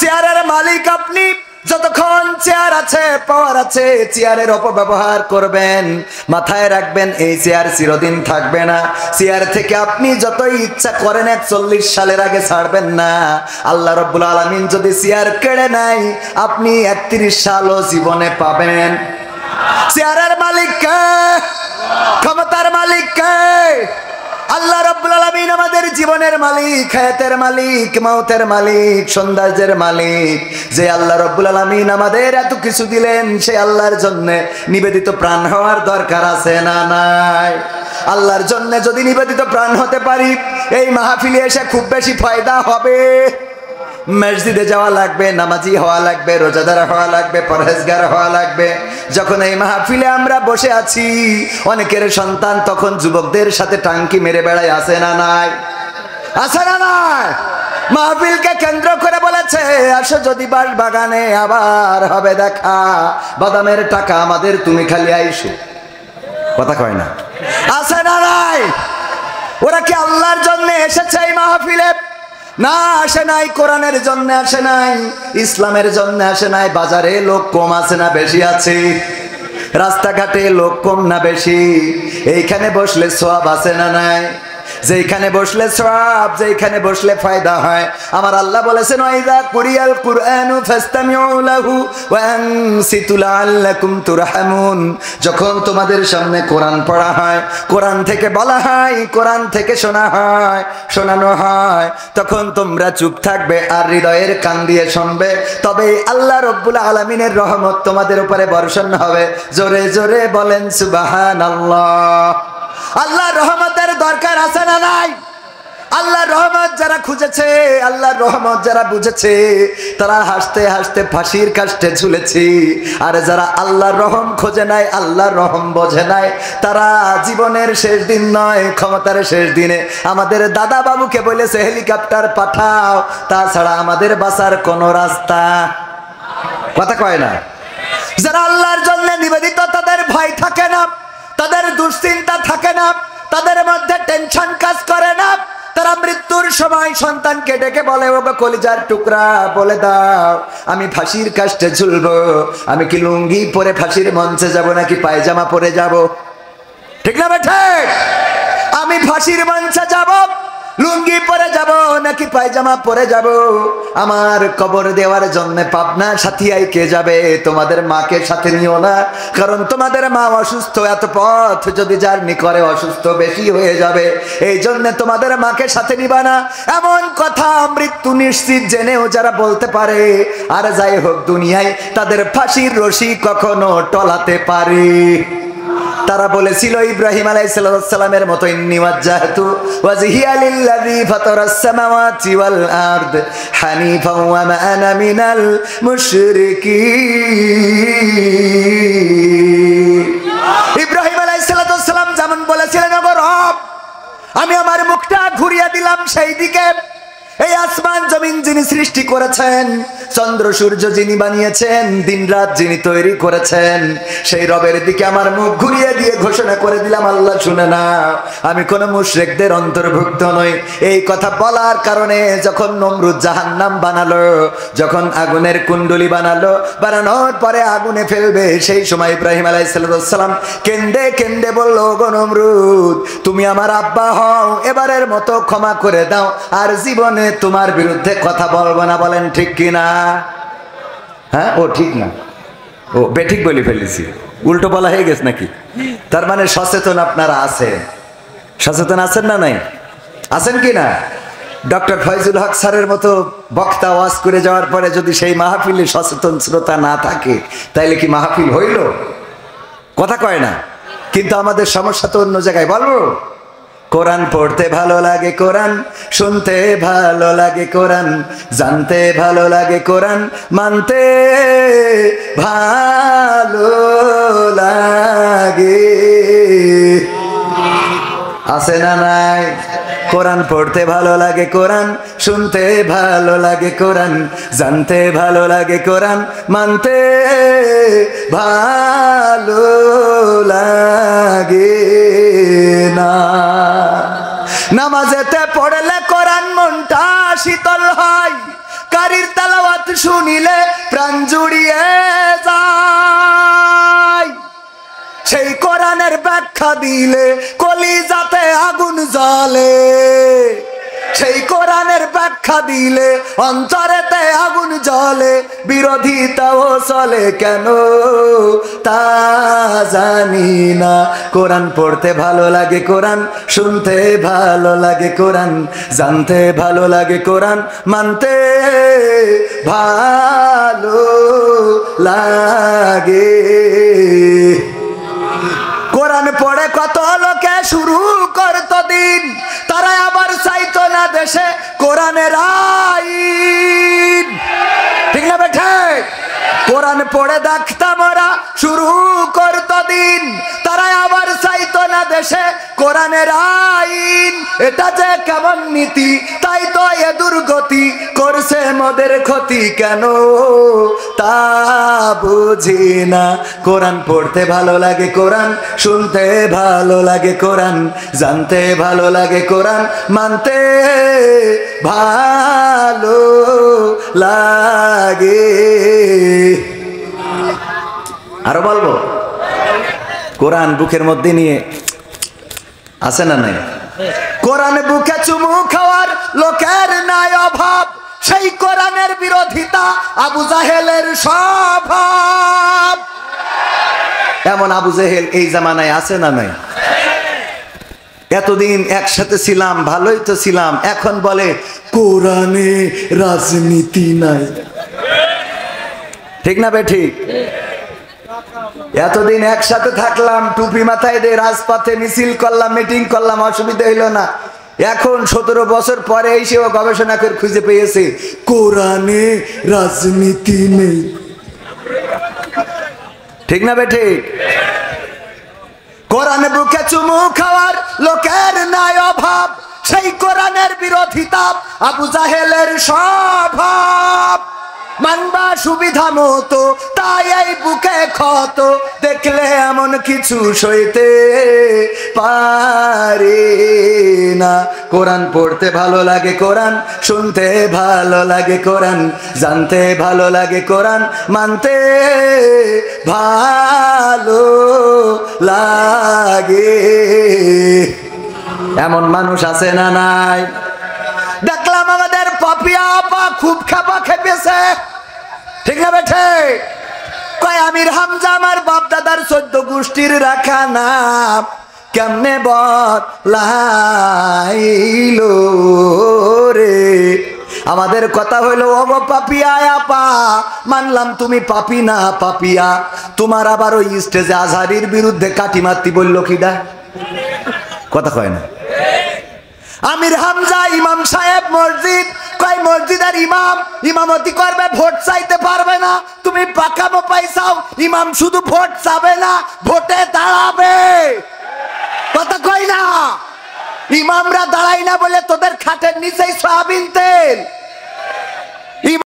চেয়ারের মালিক আপনি, যতক্ষণ চেয়ার আছে, পাওয়ার আছে, চেয়ারের অপব্যবহার করবেন। মাথায় রাখবেন এই চেয়ার চিরদিন থাকবে না। চেয়ার থেকে আপনি যতই ইচ্ছা করেন 41 সালের আগে ছাড়বেন না। আল্লাহ রাব্বুল আলামিন যদি চেয়ার কেড়ে নেয়, আপনি 31 সালও জীবনে পাবেন। চেয়ারের মালিক কে? ক্ষমতার মালিক কে? আল্লাহ রাব্বুল আলামিন আমাদের জীবনের মালিক, হায়াতের মালিক, মওতের মালিক, সৌন্দর্যের মালিক। যে আল্লাহ রাব্বুল আলামিন আমাদের এত কিছু দিলেন, সেই আল্লাহর জন্য নিবেদিত প্রাণ হওয়ার দরকার আছে না নাই? আল্লাহর জন্য যদি নিবেদিত প্রাণ হতে পারি, এই মাহফিলে এসে খুব বেশি ফায়দা হবে। মসজিদে যাওয়া লাগবে, নামাজি হওয়া লাগবে, রোজাদার হওয়া লাগবে, পরহেজগার হওয়া লাগবে। যখন এই মাহফিলে আমরা বসে আছি, অনেকের সন্তান তখন যুবকদের সাথে টাঙ্কি মেরে বেড়ায়, আছে না নাই? আছে না নাই? মাহফিলকে কেন্দ্র করে বলেছে, আসো যদি বাস বাগানে আবার হবে দেখা, বাদামের টাকা আমাদের, তুমি খালি আইসো। কথা কয় না? আছে না নাই? ওরা কি আল্লাহর জন্য এসেছে এই মাহফিলে? না, আসে নাই। কোরআনের জন্য আসে নাই, ইসলামের জন্য আসে নাই। বাজারে লোক কম আছে না বেশি আছে? রাস্তাঘাটে লোক কম না বেশি? এইখানে বসলে সওয়াব আছে না নাই? যেখানে বসলে সওয়াব, যেখানে বসলে ফায়দা হয়। আমার আল্লাহ বলেছেন, ওয়াইদা কুরিয়াল কুরআনু ফাসতামিউ লাহু ওয়া আনসিতু লাআল্লাকুম তুরহামুন। যখন তোমাদের সামনে কোরআন পড়া হয়, কোরআন থেকে বলা হয়, কোরআন থেকে শোনা হয়, শোনানো হয়, তখন তোমরা চুপ থাকবে আর হৃদয়ের কান দিয়ে শুনবে। তবে আল্লাহ রাব্বুল আলামিনের রহমত তোমাদের উপরে বর্ষণ হবে। জোরে জোরে বলেন সুবহানাল্লাহ। আল্লাহর রহমতের দরকার আছে না নাই? আল্লাহর রহমত যারা খুঁজেছে, আল্লাহর রহমত যারা বুঝেছে, তারা হাসতে হাসতে ফাঁসির কাষ্টে ঝুলেছে। আর যারা আল্লাহর রহম খোঁজে নাই, আল্লাহর রহম বোঝে নাই, তারা জীবনের শেষ দিন নয়, ক্ষমতার শেষ দিনে আমাদের দাদা বাবুকে বলেছে হেলিকপ্টার পাঠাও, তাছাড়া আমাদের বাঁচার কোনো রাস্তা। কথা কয় না? যারা আল্লাহর জন্য নিবেদিত, তাদের ভয় থাকে না, তাদের দুশ্চিন্তা থাকে না, তাদের মধ্যে টেনশন কাজ করে না। তারা মৃত্যুর সময় সন্তানকে ডেকে বলে, ওগো কলিজার টুকরা, বলে দাও আমি ফাঁসির কাষ্টে ঝুলবো, আমি কি লুঙ্গি পরে ফাঁসির মঞ্চে যাব নাকি পায়জামা পরে যাব? ঠিক না বেঠে? আমি ফাঁসির মঞ্চে যাব, লুঙ্গি পরে যাব নাকি পায়জামা পরে যাব? আমার কবর দেওয়ার জন্য পাবনা সাথিয়ায় কে যাবে? তোমাদের মাকে সাথে নিও না, কারণ তোমাদের মা অসুস্থ। এত পথ যদি জার্নি করে, অসুস্থ বেশি হয়ে যাবে, এই জন্য তোমাদের মাকে সাথে নিবা না। এমন কথা মৃত্যু নিশ্চিত জেনেও যারা বলতে পারে, আর যাই হোক, দুনিয়ায় তাদের ফাঁসির রশি কখনো টলাতে পারে। তারা বলেছিল ইব্রাহিম আলাইহিস সালামের মতো, ইন্নী ওয়াজ্জাহতু ওয়াজহিয়া লিল্লাযী ফাতারাস সামাওয়াতি ওয়াল আরদ হানিফাও ওয়া মা আনা মিনাল মুশরিকিন। ইব্রাহিম আলাইহিস সালাম যেমন বলেছিলেন, ওগো রব, আমি আমার মুখটা ঘুরিয়ে দিলাম সেই দিকে, এই আসমান জমিন যিনি সৃষ্টি করেছেন, চন্দ্র সূর্য যিনি বানিয়েছেন, দিন রাত যিনি তৈরি করেছেন, সেই রবের দিকে আমার মুখ ঘুরিয়ে দিয়ে ঘোষণা করে দিলাম, আল্লাহ শুনে না, আমি কোন মুশরিকদের অন্তর্ভুক্ত নই। এই কথা বলার কারণে যখন নমরুদ জাহান্নাম বানালো, যখন আগুনের কুণ্ডলি বানালো, বানানোর পরে আগুনে ফেলবে, সেই সময় ইব্রাহিম আলাইহিস সালাম কেন্দে কেন্দে বলল, ওগো নমরুদ, তুমি আমার আব্বা হও, এবারের মতো ক্ষমা করে দাও, আর জীবনে তোমার বিরুদ্ধে কথা বলবো না। বলেন ঠিক কিনা? হ্যাঁ, ও ঠিক না, ও বেঠিক বলে ফেলেছি, উল্টো বলা হয়ে গেছে নাকি? তার মানে সচেতন আপনারা আছেন, সচেতন আছেন না নাই? আছেন কি না? ডক্টর ফয়জুল হক স্যারের মতো বক্তা ওয়াজ করে যাওয়ার পরে যদি সেই মাহফিলে সচেতন শ্রোতা না থাকে, তাইলে কি মাহফিল হইল? কথা কয় না। কিন্তু আমাদের সমস্যা তো অন্য জায়গায়। বলবো, কোরআন পড়তে ভালো লাগে, কোরআন শুনতে ভালো লাগে, কোরআন জানতে ভালো লাগে, কোরআন মানতে ভালো লাগে। আছে না নাই? কোরআন পড়তে ভালো লাগে, কোরআন শুনতে ভালো লাগে, কোরআন জানতে ভালো লাগে, কোরআন মানতে ভালো লাগে না। নামাজেতে পড়লে কোরআন মনটা শীতল হয়, কারির তেলাওয়াত শুনিলে প্রাণ জুড়িয়ে যায়, সেই কোরআনের ব্যাখ্যা দিলে কলিজাতে আগুন জ্বলে, সেই কোরআনের ব্যাখ্যা দিলে অন্তরেতে আগুন জ্বলে, বিরোধিতাও চলে কেন তা জানি না। কোরআন পড়তে ভালো লাগে, কোরআন শুনতে ভালো লাগে, কোরআন জানতে ভালো লাগে, কোরআন মানতে ভালো লাগে। কোরআন পড়ে কত লোকে শুরু করতো দিন, তারা আবার চাইতো না দেশে কোরআনের আইন, ঠিক না বেঠে? কোরআন পড়ে দেখতাম ওরা শুরু করতো দিন, তারা আবার চাইতো না দেশে কোরআনের আইন। এটা যে কেমন নীতি, তাই তো এ দুর্গতি করছে মোদের ক্ষতি কেন তা বুঝি না। কোরআন পড়তে ভালো লাগে, কোরআন শুনতে ভালো লাগে, কোরআন জানতে ভালো লাগে, কোরআন মানতে ভালো লাগে। আরো বলবো, কোরআন বুকের মধ্যে নিয়ে আছে না নাই? কোরআন বুকে চুমু খাওয়ার লোকের নাই অভাব, সেই কোরআনের বিরোধিতা আবু জাহেলের স্বভাব। এমন আবু জাহেল এই জামানায় আছে না নাই? এতদিন একসাথে ছিলাম, ভালোই তো ছিলাম, এখন বলে কোরআনে রাজনীতি নাই, ঠিক না বে ঠিক? এতদিন একসাথে থাকলাম, টুপি মাথায় দিয়ে রাজপথে মিছিল করলাম, মিটিং করলাম, অসুবিধা হইল না। এখন 17 বছর পরে এসেও গবেষণা করে খুঁজে পেয়েছে কোরআনে রাজনীতি নেই, ঠিক না বে ঠিক? কোরআনে বুকে চুমু খাওয়ার লোকের নাই অভাব, সেই কোরআনের বিরোধিতা আবু জাহেলের স্বভাব। মানবা সুবিধা মতো তাই এই বুকে ক্ষত, দেখলে এমন কিছু সইতে পারে না। কোরআন পড়তে ভালো লাগে, কোরআন শুনতে ভালো লাগে, কোরআন জানতে ভালো লাগে, কোরআন মানতে ভালো লাগে। এমন মানুষ আছে না নাই? দেখলাম আমাদের পাপিয়া আপা খুব খেপা খেপেছে, ঠিক না বেঠে? কয় আমির হামজা আমার বাপ দাদার 14 গোষ্ঠীর রাখা নাম, কেমনে বলাইলো রে। আমাদের কথা হইলো ওগো পাপিয়া আপা, মানলাম তুমি পাপি না পাপিয়া, তোমার আবার ওই স্টেজে আজহারির বিরুদ্ধে কাটি মারতি বললো কিডা? কথা কয় না। আমির হামজা ইমাম সাহেব মসজিদ, কয় মসজিদের ইমাম ইমামতি করবে, ভোট চাইতে পারবে না। তুমি পাকামো পাইছাও, ইমাম শুধু ভোট চাবে না, ভোটে দাঁড়াবে, কথা কয় না? ইমামরা দাঁড়াই না বলে তোদের খাটের নিচেই সয়াবিন তেল।